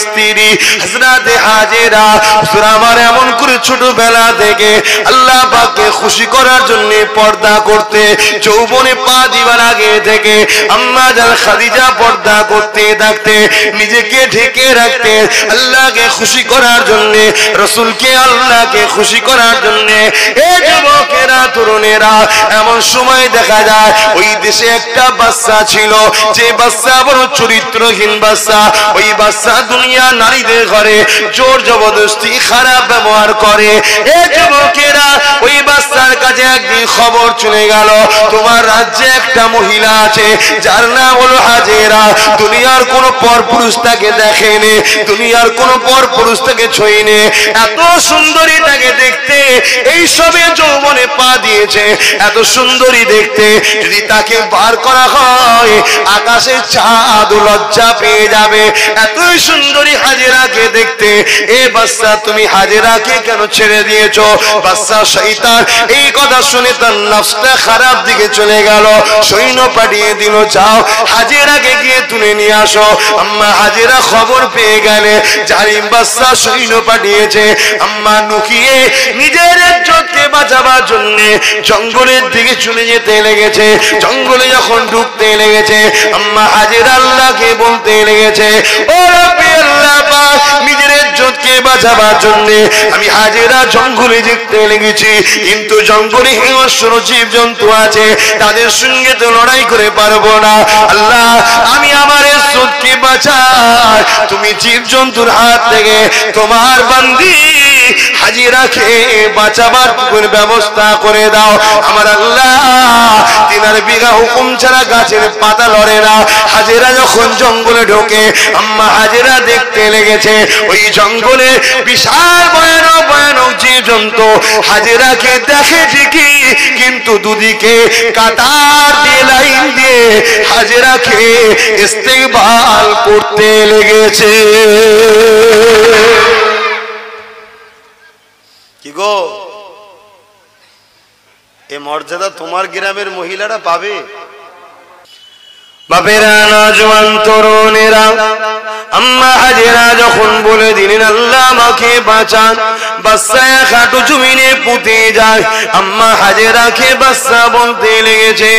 স্ত্রী হযরতে হাজেরা হুজুর আমার এমন করে ছোটবেলা থেকে আল্লাহ পাককে খুশি করার জন্য পর্দা করতে, যৌবনে পা দিবার আগে থেকে আম্মা জান খাদিজা পর্দা করতে থাকতে, নিজেকে ঢেকে রাখতে আল্লাহকে খুশি করার জন্য, রাসূলকে আল্লাহকে খুশি করার জন্য। এই যুবকেরা তরুণেরা, এমন সময় দেখা যায় ওই দেশে একটা বাচ্চা ছিল, যে বাচ্চা বড় চরিত্রহীন বাচ্চা। ওই বাচ্চা দুনিয়া নারীদের ঘরে জোর জবরদস্তি খারাপ ব্যবহার করে। এই যুবকেরা, ওই বাচ্চার কাছে একদিন খবর চলে গেল, তোমার রাজ্যে একটা মহিলা আছে যার নাম হলো হাজেরা। দুনিয়ার কোন পর পুরুষ তাকে দেখেনি, দুনিয়ার কোন পর পুরুষ তাকে ছোঁয়নি। এত সুন্দরী তাকে দেখতে, এই সবে যৌবনে পা দিয়েছে, এত সুন্দরী দেখতে। যদি তাকে বার করা হয় আকাশে চাঁদ লজ্জা পেয়ে যাবে। এতই সুন্দরী হাজেরাকে দেখতে। এ বাচ্চা, তুমি হাজেরাকে কেন ছেড়ে দিয়েছো? বাচ্চা শয়তান এই কথা শুনে তার নফসটা খারাপ দিকে চলে গেল, সৈন্য পাঠিয়ে দিল, যাও হাজেরাকে গিয়ে তুলে নিয়ে আসো। আম্মা হাজেরা খবর পেয়ে গেলে জালিম বাচ্চা সৈন্য পাঠিয়েছে। আম্মা লুকিয়ে নিজের ইজ্জতকে বাঁচাবার জন্য জঙ্গলের দিকে চলে যেতে লেগেছে। জঙ্গলে যখন ঢুকতে লেগেছে, আম্মা হাজেরা আল্লাহকে বলতে লেগেছে, ও রব্বি আল্লাহ পাক, নিজের ইজ্জতকে বাঁচাবার জন্য আমি হাজেরা জঙ্গলে যেতে লেগেছি, কিন্তু জঙ্গলে হিংস্র জীবজন্তু আছে, তাদের সঙ্গে তো লড়াই করে পারবো না। আল্লাহ, আমি আমার ইজ্জতকে বাঁচাই, তুমি জীবজন্তুর হাত থেকে তোমার বান্দি হাজেরাকে বাঁচাবার ব্যবস্থা করে দাও। আমার আল্লাহ, তিনার বিঘা হুকুম ছাড়া গাছের পাতা লড়ে না। হাজেরা যখন জঙ্গলে ঢোকে, আম্মা হাজেরা দেখতে লেগেছে ওই জঙ্গলে বিশাল ভয়ানক ভয়ানক জীবজন্তু। হাজেরাকে দেখে ঠিকই, কিন্তু দুদিকে কাটার দিয়ে লাইন দিয়ে হাজেরাকে ইস্তেকবাল করতে লেগেছে। কি গো, এ মর্যাদা তোমার গ্রামের মহিলারা পাবে? বাপেরা, নওজোয়ান তরুণেরা, আম্মা হাজেরা যখন বলে দিলেন আল্লাহ আমাকে বাঁচান, বাচ্চা এক হাঁটু জমিনে পুঁতে যায়। আম্মা হাজেরাকে বাচ্চা বলতে লেগেছে,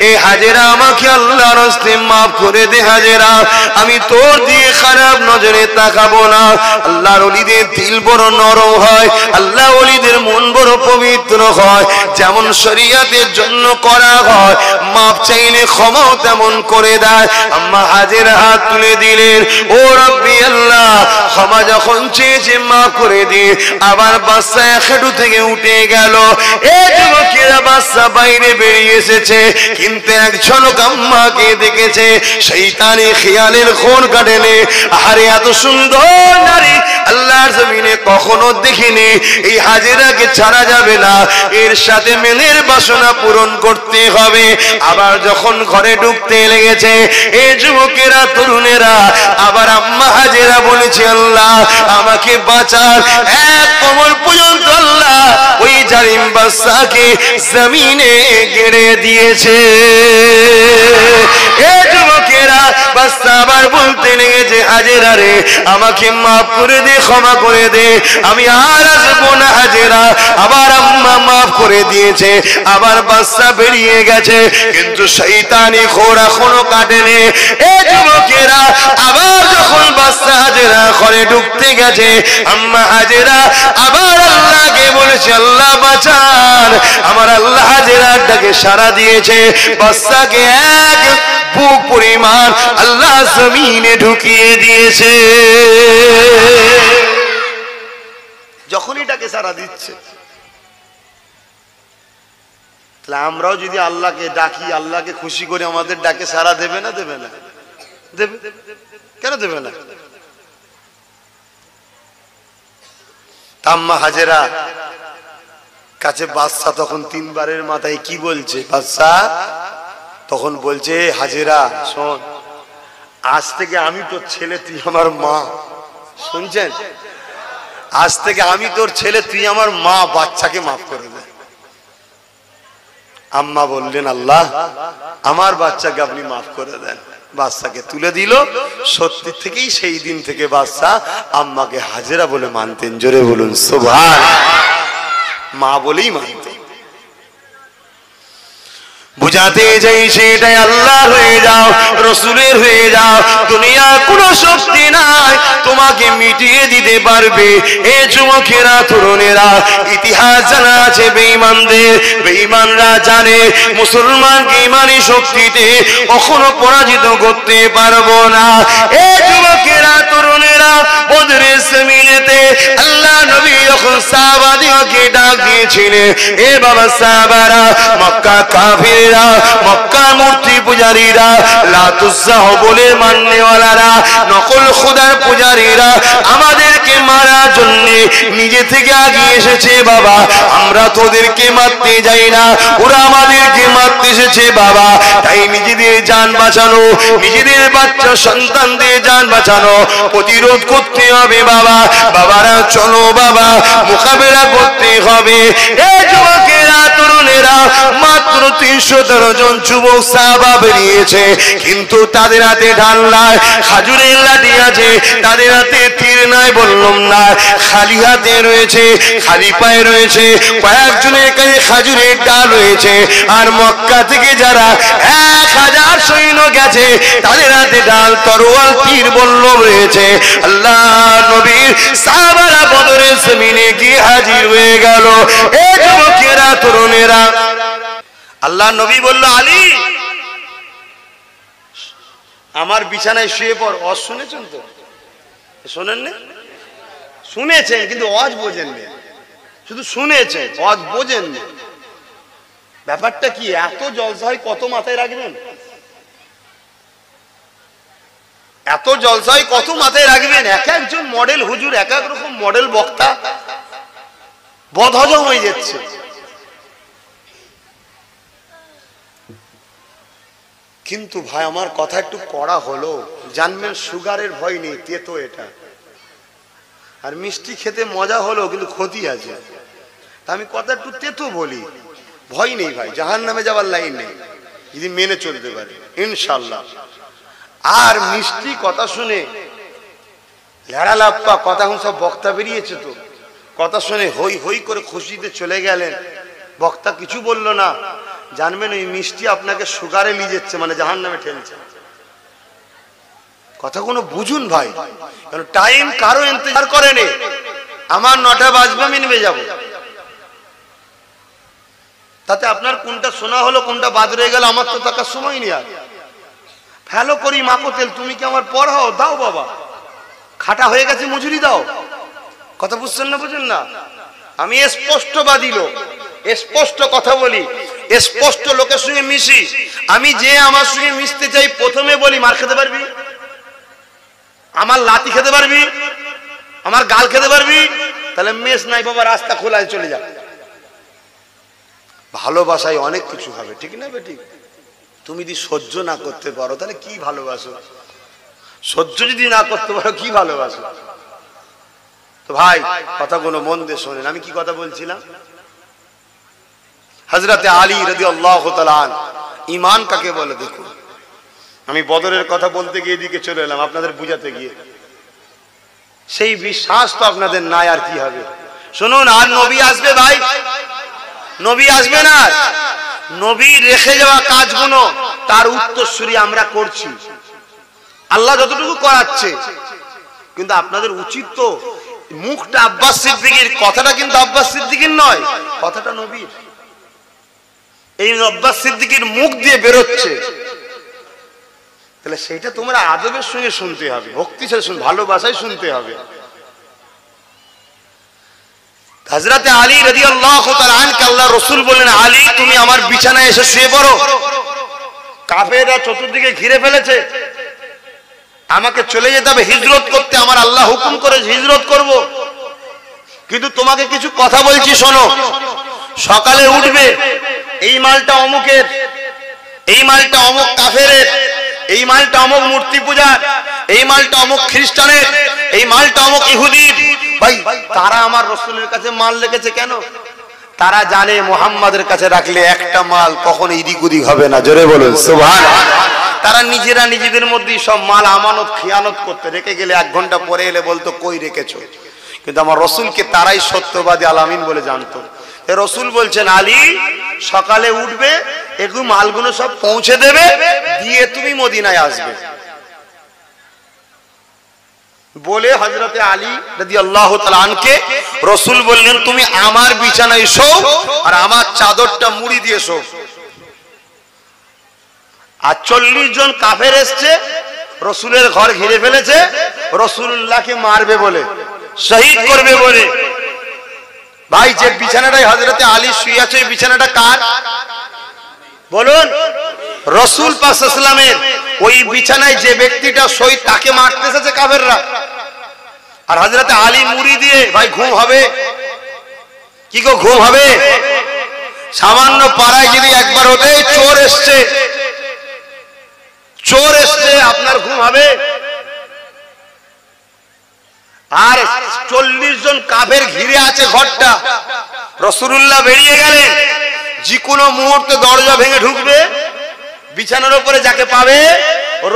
এ হাজেরা, আমাকে আল্লাহর হস্তে মাফ করে দে হাজেরা, আমি তোর দিয়ে খারাপ নজরে তাকাবো না। আল্লাহর ওলিদের দিল বড় নরম হয়, আল্লাহ ওলিদের মন বড় পবিত্র হয়। যেমন শরীয়তের জন্য করা হয়, মাফ চাইলে ক্ষমাও তেমন করে দেয়। আম্মা হাজেরা হাত তুলে দিলেন, ও রব্বি আল্লাহ, ক্ষমা যখন চেয়েছে মাফ করে দিয়ে আবার বাচ্চা এক হাঁটু থেকে উঠে গেল। এই যুবকেরা, বাচ্চা বাইরে বেরিয়ে এসেছে, কিন্তু এক ঝলক আম্মাকে দেখেছে। শয়তানি খেয়ালের খোর কাটেনি। আরে এত সুন্দর নারী আল্লাহর জমিনে কখনো দেখিনি, এই হাজেরাকে ছাড়া যাবে না, এর সাথে মেনের বাসনা পূরণ করতে হবে। আবার যখন ঘরে ঢুকতে লেগেছে, এই যুবকেরা তরুণেরা, আবার আম্মা হাজেরা বলেছে, আল্লাহ আমাকে বাঁচান। এক কোমর পর্যন্ত আল্লাহ ওই জালিম বাচ্চাকে জমিনে গেড়ে দিয়েছে। এই যুবকেরা, বাচ্চা আবার বলতে লেগেছে, হাজেরা রে, আমাকে মাফ করে দে, ক্ষমা করে দে, আমি আর আসবো না হাজেরা। আবার আম্মা মাফ করে দিয়েছে, আবার বাচ্চা বেরিয়ে গেছে, কিন্তু শয়তানি খোর এখনো কাটেনি। এই যুবকেরা, আবার যখন বাচ্চা হাজেরা ঘরে ঢুকতে গেছে, আম্মা হাজেরা আবার আল্লাহকে বলেছে, আল্লাহ বাঁচান। আমার আল্লাহ হাজেরার ডাকে সাড়া দিয়েছে, বাচ্চাকে এক বুক পরিমাণ আল্লাহ জমিনে ঢুকিয়ে দিয়েছে। যখনই ডাকে সাড়া দিচ্ছে, তাহলে আমরাও যদি আল্লাহকে ডাকি, আল্লাহকে খুশি করে, আমাদের ডাকে সাড়া দেবে না? দেবে না? দেবে। কেন দেবে না? আম্মা হাজেরা কাছে বাদশা তখন তিনবারের মাথায় কি বলছে? বাদশা তখন বলছে, হাজেরা শোন, আজ থেকে আমি তোর ছেলে, তুই আমার মা। শুনছেন? আজ থেকে আমি তোর ছেলে, তুই আমার মা, বাচ্চাকে মাফ করে দে। আম্মা বললেন, আল্লাহ আমার বাচ্চাকে আপনি মাফ করে দেন। বাদশাকে তুলে দিল। সত্যি থেকেই সেই দিন থেকে বাদশা আম্মাকে হাজেরা বলে মানতেন। জোরে বলুন সুবহানাল্লাহ। মা বলেই মানতেন। বুঝাতে যাই সেটাই আল্লাহ হয়ে যাও, রসুলের হয়ে যাও। দুনিয়ার কোনো শক্তি নাই তোমাকে মিটিয়ে দিতে পারবে। এ যুবকেরা, তরুণেরা, ইতিহাস জানা আছে বেঈমানদের। বেঈমানরা জানে মুসলমানকে ইমানি শক্তিতে কখনো পরাজিত করতে পারবো না। এ যুবকেরা, তরুণেরা, বদরের জমিনেতে আল্লাহ নবী যখন সাহাবাদেরকে ডাক দিয়েছিলেন, এ বাবা সাহাবারা, মক্কা কাফির, মক্কার মূর্তি পূজারীরা, লাত উজ্জাহ বলে মাননেওয়ালারা, নকল খোদার পূজারীরা আমাদেরকে মারার জন্য নিজে থেকে আগিয়ে এসেছে। বাবা, আমরা তোদেরকে মারতে যাই না, ওরা আমাদেরকে মারতে এসেছে। বাবা, তাই নিজেদের জান বাঁচানো, নিজেদের বাচ্চা সন্তানদের জান বাঁচানো, প্রতিরোধ করতে হবে। বাবা, বাবারা চলো বাবা, মোকাবেলা করতে হবে। এই যুবকেরা, তরুণেরা, মাত্র 313 জন যুবক সাহাবা বেরিয়েছে, কিন্তু তাদের হাতে ঢাল নাই, খাজুরের লাঠি আছে, তাদের হাতে তীর নাই, বললাম না, খালি হাতে রয়েছে, খালি পায়ে রয়েছে। কয়েকজনের কাছে খাজুরের ডাল রয়েছে। আর মক্কা থেকে যারা 1000 সৈন্য গেছে, তাদের হাতে ডাল, তরোয়াল, তীর, বল্লম রয়েছে। আল্লাহ নবীর সাহাবারা বদরের জমিনে গিয়ে হাজির হয়ে গেল। এই যুবকেরা, তরুণেরা, আল্লাহ নবী বলল, আলী আমার বিছানায় শুয়ে পড়। অজ শুনেছেন তো? শোনেন না? শুনেছেন কিন্তু অজ বোঝেননি। শুধু শুনেছেন, অজ বোঝেননি। ব্যাপারটা কি? এত জলসা হয়, কত মাথায় রাখবেন? এত জলসা হয়, কত মাথায় রাখবেন? এক একজন মডেল হুজুর, এক এক রকম মডেল বক্তা, বদহজম হয়ে যাচ্ছে। কিন্তু ভাই আমার কথা একটু কড়া হলো, জানবেন সুগারের ভয় নেই, তেতো এটা। আর মিষ্টি খেতে মজা হলো, কিন্তু ক্ষতি আছে। তা আমি কথা একটু তেতো বলি, ভয় নেই ভাই, জাহান্নামে যাওয়ার লাইন নেই যদি মেনে চলতে পারে ইনশাআল্লাহ। আর মিষ্টি কথা শুনে লেড়ালাপ্পা কথা, এখন সব বক্তা বেরিয়েছে তো, কথা শুনে হই হই করে খুশিতে চলে গেলেন, বক্তা কিছু বললো না, জানবেন ওই মিষ্টি আপনাকে সুগারে নিয়ে যাচ্ছে, মানে জাহান্নামে ঠেলছে। কথা কোনো বুঝুন ভাই, কারণ টাইম কারো ইন্তজার করে নে। আমার 9টা বাজবে, আমি নেমে যাবো, তাতে আপনার কোনটা শোনা হলো, কোনটা বাদ রয়ে গেল, আমার তো টাকার সময় নেই। আর ফেলো করি মাকো তেল, তুমি কি আমার পড়াও? দাও বাবা, খাটা হয়ে গেছে, মজুরি দাও। কথা বুঝছেন না? বুঝেন না? আমি স্পষ্টবাদী লোক, স্পষ্ট কথা বলি, স্পষ্ট লোকের সঙ্গে মিশি। আমি যে আমার সঙ্গে মিশতে চাই, প্রথমে বলি, মার খেতে পারবি? আমার লাথি খেতে পারবি? আমার গাল খেতে পারবি? তাহলে মেস নাই বাবা, রাস্তা খোলা, চলে যা। ভালোবাসায় অনেক কিছু হবে, ঠিক না বেটি? তুমি যদি সহ্য না করতে পারো, তাহলে কি ভালোবাসো? সহ্য যদি না করতে পারো, কি ভালোবাসো? তো ভাই কথাগুলো মন দিয়ে শোনেন। আমি কি কথা বলছিলাম? হযরতে আলী রাদিয়াল্লাহু তাআলা আনহু, ঈমান কাকে বলে দেখুন। আমি বদরের কথা বলতে গিয়ে এদিকে চলে এলাম, আপনাদের বুঝাতে গিয়ে। সেই বিশ্বাস তো আপনাদের নাই, আর কি হবে? শুনুন, আর নবী আসবে ভাই, নবী আসবে না। নবী রেখে যাওয়া কাজগুলো তার উত্তরসূরি আমরা করছি, আল্লাহ যতটুকু করাচ্ছে। কিন্তু আপনাদের উচিত তো, মুখটা আব্বাস সিদ্দিকীর, কথাটা কিন্তু আব্বাস সিদ্দিকীর নয়, কথাটা নবীর। এই আব্বাস সিদ্দিকীর মুখ দিয়ে বেরোচ্ছে, তাহলে সেইটা তোমরা আদবের সঙ্গে শুনতে হবে, ভক্তি সাথে শুনতে, ভালোবাসায় শুনতে হবে। হযরতে আলী রাদিয়াল্লাহু তাআলা আনহু আল্লাহ রাসূল বললেন, আলী তুমি আমার বিছানায় এসে শুয়ে পড়ো। কাফেররা চতুর্দিকে ঘিরে ফেলেছে, আমাকে চলে যেতে হবে, হিজরত করতে। আমার আল্লাহ হুকুম করেছে হিজরত করব, কিন্তু তোমাকে কিছু কথা বলছি শোনো। সকালে উঠবে, এই মালটা অমুকের, এই মালটা অমুক কাফেরের, এই মালটা অমুক মূর্তি পূজার, এই মালটা অমুক খ্রিস্টানের, এই মালটা অমুক ইহুদির। ভাই তারা আমার রাসূলের কাছে মাল লেগেছে কেন? তারা জানে মুহাম্মাদের কাছে রাখলে একটা মাল কখনো এদিক ওদিক হবে না। জোরে বলুন সুবহানাল্লাহ। তারা নিজেরা নিজেদের মধ্যে সব মাল আমানত খিয়ানত করতে, রেখে গেলে 1 ঘন্টা পরে এলে বলতো কই রেখেছো। কিন্তু আমার রসুলকে তারাই সত্যবাদী আলামিন বলে জানতো। রসুল বলছেন আলী সকালে উঠবে, একটু মালগুলো সব পৌঁছে দেবে, দিয়ে তুমি মদিনায় আসবে বলে হযরতে আলী রাদিয়াল্লাহু তাআলা আনকে রসুল বললেন তুমি আমার বিছানায় শো আর আমার চাদরটা মুড়ি দিয়ে শো। আর 40 জন কাফের এসছে, রসুলের ঘর ঘিরে ফেলেছে, রসুলুল্লাহকে মারবে বলে, শহীদ করবে বলে। ভাই যে বিছানাটায় হযরতে আলী শুয়ে আছে, বিছানাটা কার বলুন? রাসূল পাক সাল্লাল্লাহু আলাইহি ওয়াসাল্লামের। ওই বিছানায় যে ব্যক্তিটা শহীদ তাকে মারতে এসেছে কাফেররা, আর হযরতে আলী মুড়ি দিয়ে। ভাই ঘুম হবে কি গো? ঘুম হবে? সামান্য পাড়ায় যদি একবার হতে চোর এসছে, চোর এসছে, আপনার ঘুম হবে? আর 40 জন কাফের ঘিরে আছে ঘরটা, রাসূলুল্লাহ বেরিয়ে গেলেন, যে কোনো মুহূর্তে দরজা ভেঙে ঢুকবে, বিছানার উপরে যাকে পাবে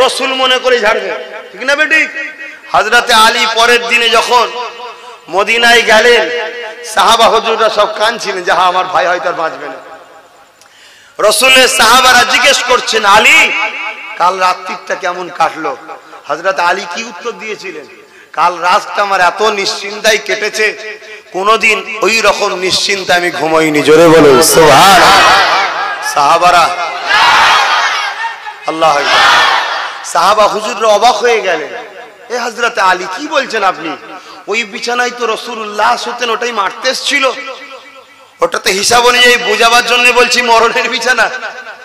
রাসূল মনে করে ঝাড়বে, ঠিক না বেটি? হযরতে আলী পরের দিনে যখন মদিনায় গেলেন, সাহাবা হুজুররা সব কাঁদছিলেন যে হ্যাঁ আমার ভাই হয়তো আর বাঁচবে না। রাসূলের সাহাবারা জিজ্ঞেস করছেন আলী কাল রাত্রিটা কেমন কাটলো? হযরত আলী কি উত্তর দিয়েছিলেন? কাল রাতটা আমার এত নিশ্চিন্তায় কেটেছে, কোনদিন ওই রকম নিশ্চিন্তা আমি ঘুমাইনি। জোরে বলুন সুবহানাল্লাহ। সাহাবারা আল্লাহু আকবার, সাহাবা হুজুররা অবাক হয়ে গেলেন, এ হযরত আলী কি বলছেন আপনি? ওই বিছানায় তো রাসূলুল্লাহ শুতেন, ওটাই মারতে এসেছিল। ওটাতে হিসাব অনুযায়ী বুঝাবার জন্য বলছি মরণের বিছানা,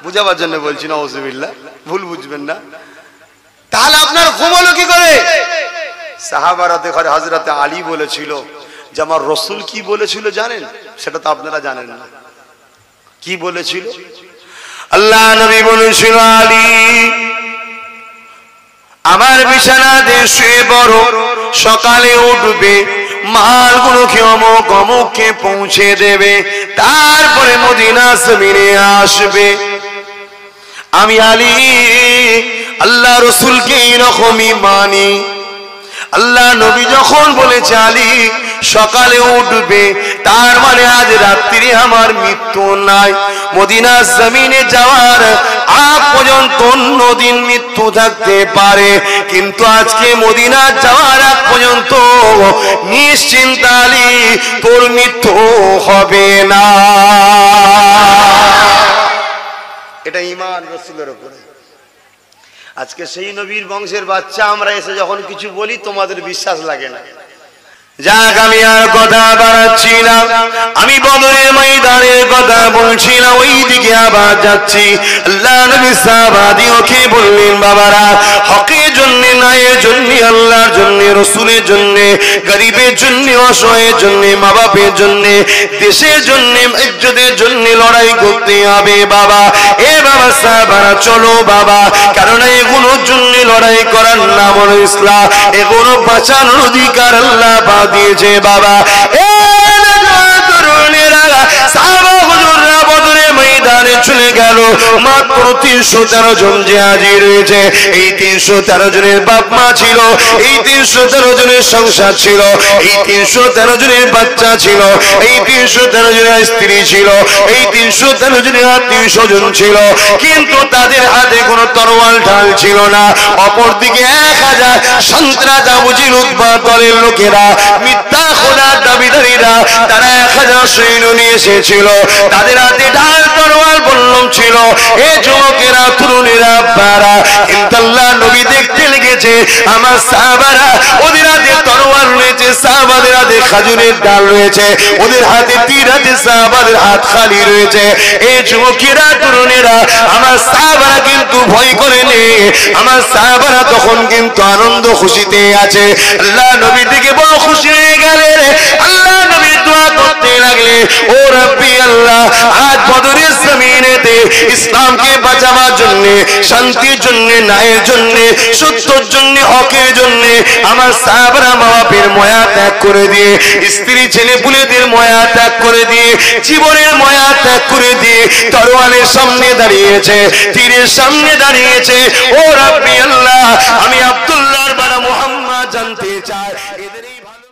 বুঝাবার জন্য বলছি, নাউযুবিল্লাহ, ভুল বুঝবেন না। তাহলে আপনার ঘুম হলো কি করে? সাহাবারা দেখে হযরত আলী বলেছিল যে আমার রাসূল কি বলেছিল জানেন? সেটা তো আপনারা জানেন না। কি বলেছিল? আল্লাহ নবী বলেছিল আলী আমার বিছানাতে শুয়ে পড়ো, সকালে উঠবে, মালগুলোকে অমুক অমুককে পৌঁছে দেবে, তারপরে মদিনা জমিনে আসবে। আমি আলী আল্লাহ রাসূলকে এরকমই মানি। আল্লাহ নবী যখন বলেছে আলী সকালে উঠবে, তার মানে আজ রাত্রি আমার মৃত্যু নাই। মদিনা জমিনে যাওয়ার আগ পর্যন্ত অন্যদিন মৃত্যু থাকতে পারে, কিন্তু আজকে মদিনা যাওয়ার আগ পর্যন্ত নিশ্চিন্ত আলী তোর মৃত্যু হবে না। এটা ঈমান রাসূলের উপরে। আজকে সেই নবীর বংশের বাচ্চা আমরা এসে যখন কিছু বলি তোমাদের বিশ্বাস লাগে না। যাক আমি আর কথা বাড়াচ্ছি না, আমি বদরের ময়দানের কথা বলছি না, ওই দিকে আবার যাচ্ছি। আল্লাহ নবী সাহাবাদিওকে বললেন বাবারা, হকের জন্য, ন্যায়ের জন্য, আল্লাহর জন্য, রাসূলের জন্য, গরিবের জন্য, অসহায়ের জন্য, মা বাপের জন্য, দেশের জন্য, ইজ্জতের জন্য লড়াই করতে হবে বাবা। এ বাবা সাহাবারা চলো বাবা, কারণ এগুলোর জন্য লড়াই করার নাম হলো ইসলাম, এগুলো বাঁচানোর অধিকার আল্লাহ দিয়েছে বাবা। ময়দানে চলে গেল, মাত্র 313 জন যে হাজির হয়েছে। এই 313 জনের বাপ মা ছিল, এই 313 জনের সংসার ছিল, এই 313 জনের বাচ্চা ছিল, এই 313 জনের স্ত্রী ছিল, এই 313 জনের আত্মীয় স্বজন ছিল, কিন্তু তাদের হাতে কোনো তরোয়াল ঢাল ছিল না। অপরদিকে 1000 সন্ত্রাসবাদী উৎপাত দলের লোকেরা, মিথ্যা খোদার দাবিদারীরা, তারা 1000 সৈন্য নিয়ে এসেছিল, তাদের হাতে ঢাল তরোয়াল বল্লম ছিল। এ যুবকেরা, তরুণেরা, বারা, কিন্তু আল্লাহ নবী দেখতে লেগেছে আমার সাহাবারা, ওদের হাতে তরোয়াল রয়েছে, সাহাবাদের হাতে খাজুরের ডাল রয়েছে, ওদের হাতে তীর আছে, সাহাবাদের হাত খালি রয়েছে। এই যুবকেরা, তরুণেরা, আমার সাহাবারা কিন্তু ভয় করেনি, আমার সাহাবারা তখন কিন্তু আনন্দ খুশিতে আছে। আল্লাহ নবী দেখে বড় খুশি হয়ে গেলেন। আল্লাহ নবী দোয়া করতে লাগলে, ও রব্বি আল্লাহ, আজ বদরের জমিনেতে ইসলামকে বাঁচাবার জন্য, শান্তির জন্য, ন্যায়ের জন্য, সত্যের জন্য, হকের জন্য আমার সাহাবারা মা বাপের ময়া ত্যাগ করে দিয়ে, স্ত্রী ছেলে পুলেদের ময়া ত্যাগ করে দিয়ে, জীবনের ময়া ত্যাগ করে দিয়ে তরোয়ালের সামনে দাঁড়িয়েছে, তীরের সামনে দাঁড়িয়েছে। ও রাব্বি আল্লাহ, আমি আব্দুল্লাহর বাবা মুহাম্মদ জানতে চাই এদেরই ভালো